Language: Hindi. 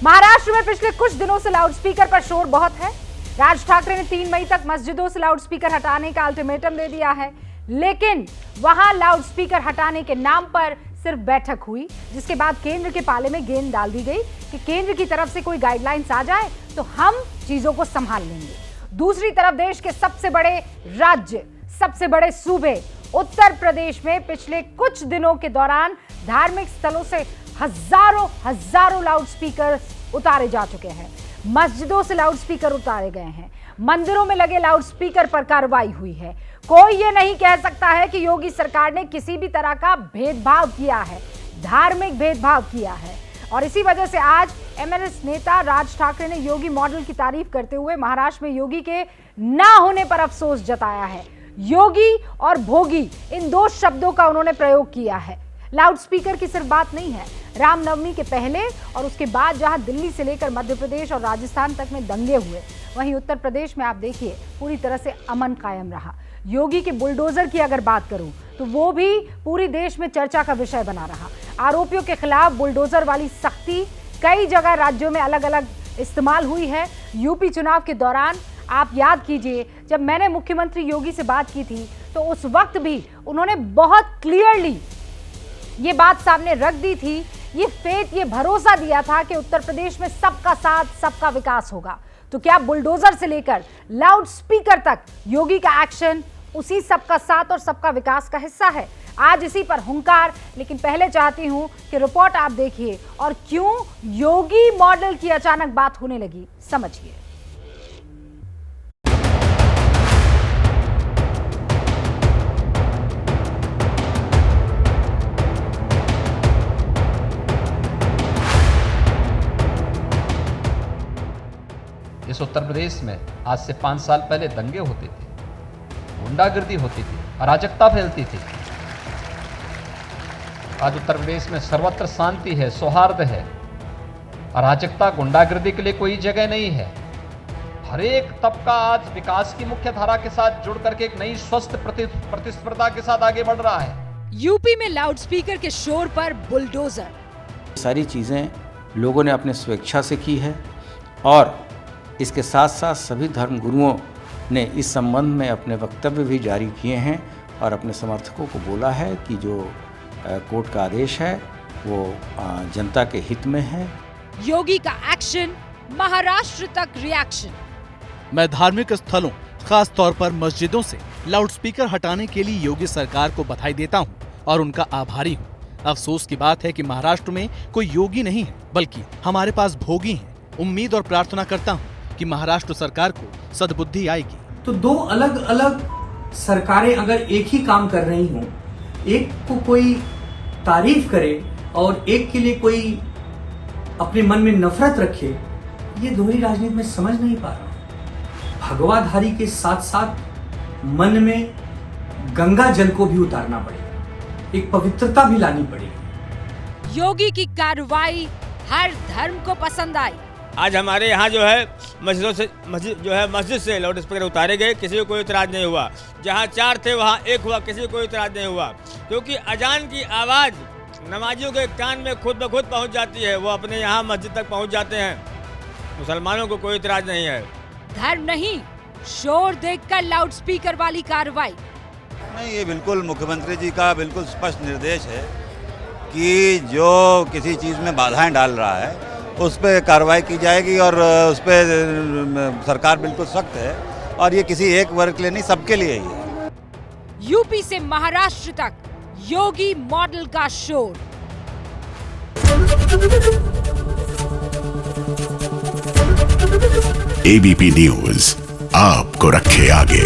महाराष्ट्र में पिछले कुछ दिनों से लाउडस्पीकर पर शोर बहुत है। राज ठाकरे ने 3 मई तक मस्जिदों से लाउडस्पीकर हटाने का अल्टीमेटम दे दिया है, लेकिन वहां लाउडस्पीकर हटाने के नाम पर सिर्फ बैठक हुई, जिसके बाद केंद्र के पाले में गेंद डाल दी गई कि केंद्र की तरफ से कोई गाइडलाइंस आ जाए तो हम चीजों को संभाल लेंगे। दूसरी तरफ देश के सबसे बड़े राज्य, सबसे बड़े सूबे उत्तर प्रदेश में पिछले कुछ दिनों के दौरान धार्मिक स्थलों से हजारों लाउडस्पीकर उतारे जा चुके हैं। मस्जिदों से लाउडस्पीकर उतारे गए हैं, मंदिरों में लगे लाउडस्पीकर पर कार्रवाई हुई है। कोई ये नहीं कह सकता है कि योगी सरकार ने किसी भी तरह का भेदभाव किया है, धार्मिक भेदभाव किया है। और इसी वजह से आज एमएनएस नेता राज ठाकरे ने योगी मॉडल की तारीफ करते हुए महाराष्ट्र में योगी के ना होने पर अफसोस जताया है। योगी और भोगी, इन 2 शब्दों का उन्होंने प्रयोग किया है। लाउडस्पीकर की सिर्फ बात नहीं है, रामनवमी के पहले और उसके बाद जहां दिल्ली से लेकर मध्य प्रदेश और राजस्थान तक में दंगे हुए, वहीं उत्तर प्रदेश में आप देखिए पूरी तरह से अमन कायम रहा। योगी के बुलडोजर की अगर बात करूं तो वो भी पूरी देश में चर्चा का विषय बना रहा। आरोपियों के खिलाफ बुलडोजर वाली सख्ती कई जगह राज्यों में अलग अलग इस्तेमाल हुई है। यूपी चुनाव के दौरान आप याद कीजिए, जब मैंने मुख्यमंत्री योगी से बात की थी तो उस वक्त भी उन्होंने बहुत क्लियरली ये बात सामने रख दी थी, ये भरोसा दिया था कि उत्तर प्रदेश में सबका साथ, सबका विकास होगा। तो क्या बुलडोजर से लेकर लाउडस्पीकर तक योगी का एक्शन उसी सबका साथ और सबका विकास का हिस्सा है? आज इसी पर हुंकार, लेकिन पहले चाहती हूं कि रिपोर्ट आप देखिए और क्यों योगी मॉडल की अचानक बात होने लगी, समझिए। इस उत्तर प्रदेश में आज से 5 साल पहले दंगे होते थे, गुंडागर्दी होती थी, अराजकता फैलती थी। आज उत्तर प्रदेश में सर्वत्र शांति है, सौहार्द है, अराजकता, गुंडागर्दी के लिए कोई जगह नहीं है। हर एक तबका आज विकास की मुख्य धारा के साथ जुड़ करके एक नई स्वस्थ प्रतिस्पर्धा के साथ आगे बढ़ रहा है। यूपी में लाउडस्पीकर के शोर पर बुलडोजर। सारी चीजें लोगों ने अपने स्वेच्छा से की है और इसके साथ साथ सभी धर्म गुरुओं ने इस संबंध में अपने वक्तव्य भी जारी किए हैं और अपने समर्थकों को बोला है कि जो कोर्ट का आदेश है वो जनता के हित में है। योगी का एक्शन, महाराष्ट्र तक रिएक्शन। मैं धार्मिक स्थलों, खास तौर पर मस्जिदों से लाउडस्पीकर हटाने के लिए योगी सरकार को बधाई देता हूं और उनका आभारी हूं। अफसोस की बात है कि महाराष्ट्र में कोई योगी नहीं है, बल्कि हमारे पास भोगी हैं। उम्मीद और प्रार्थना करता हूं कि महाराष्ट्र सरकार को सद्बुद्धि आएगी। तो 2 अलग अलग सरकारें अगर एक ही काम कर रही हों, एक को कोई तारीफ करे और एक के लिए कोई अपने मन में नफरत रखे, ये दोहरी राजनीति में समझ नहीं पा रहा। भगवाधारी के साथ साथ मन में गंगा जल को भी उतारना पड़ेगा, एक पवित्रता भी लानी पड़ेगी। योगी की कार्रवाई हर धर्म को पसंद आई। आज हमारे यहाँ जो है मस्जिद से लाउड स्पीकर उतारे गए, किसी को कोई इतराज नहीं हुआ। जहाँ 4 थे वहाँ 1 हुआ, किसी को कोई इतराज नहीं हुआ, क्योंकि अजान की आवाज़ नमाजियों के कान में खुद ब खुद पहुँच जाती है, वो अपने यहाँ मस्जिद तक पहुँच जाते हैं। मुसलमानों को कोई इतराज नहीं है। धर्म नहीं, शोर देखकर लाउडस्पीकर वाली कार्रवाई नहीं, ये बिल्कुल मुख्यमंत्री जी का बिल्कुल स्पष्ट निर्देश है कि जो किसी चीज़ में बाधाएं डाल रहा है उस पर कार्रवाई की जाएगी और उस पर सरकार बिल्कुल सख्त है और ये किसी एक वर्ग के लिए नहीं, सबके लिए ही है। यूपी से महाराष्ट्र तक योगी मॉडल का शोर। एबीपी न्यूज आपको रखे आगे।